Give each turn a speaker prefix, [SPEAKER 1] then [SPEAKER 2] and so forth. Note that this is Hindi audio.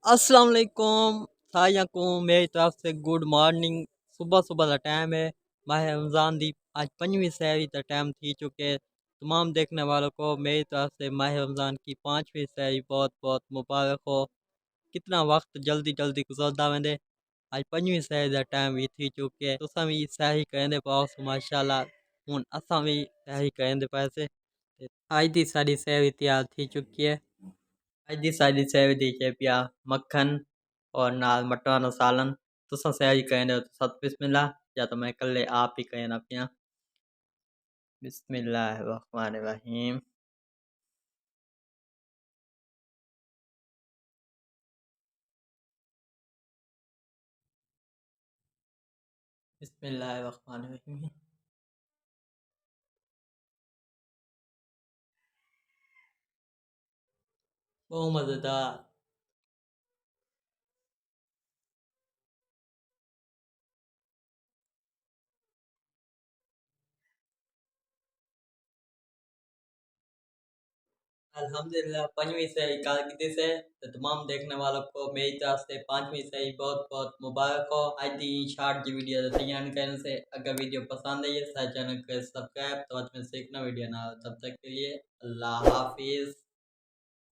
[SPEAKER 1] अस्सलाम वालेकुम सायाकुम मेरी तरफ से गुड मॉर्निंग। सुबह सुबह का टाइम है। माह रमज़ान दी आज 5वीं सहरी का टाइम थी चुके। तमाम देखने वालों को मेरी तरफ से माह रमज़ान की 5वीं सहरी बहुत बहुत मुबारक हो। कितना वक्त जल्दी जल्दी गुजरदा वेंदे। आज 5वीं सहरी का टाइम भी थी चुके तुसां भी सहरी करेंदे पाओ माशाल्लाह। हुन असां भी सहरी करेंदे पासे। आज दी सारी सहरी तैयार थी चुकी है। ਅੱਜ ਦੀ ਸਾਡੀ ਸੇਵ ਦੀ ਕੇ ਪਿਆ मक्खन और नाल मटर का सालन। तुसा सयारी कहने हो तो सत बिस्मिल्लाह या तो मैं कल्ले आप ही कहना पिया। बिस्मिल्लाहिर्रहमानिर्रहीम। बिस्मिल्लाहिर्रहमानिर्रहीम। बहुत मज़ेदार। अल्हम्दुलिल्लाह 5वीं सही कारकिर्दी से तो तमाम देखने वालों को मेरी तरफ से 5वीं सही बहुत बहुत मुबारक हो। आज दी शॉर्ट जी वीडियो तैयार करने से अगर वीडियो पसंद आई है चैनल को सब्सक्राइब तो आज में सीखना वीडियो ना तब तक के लिए अल्लाह हाफिज़।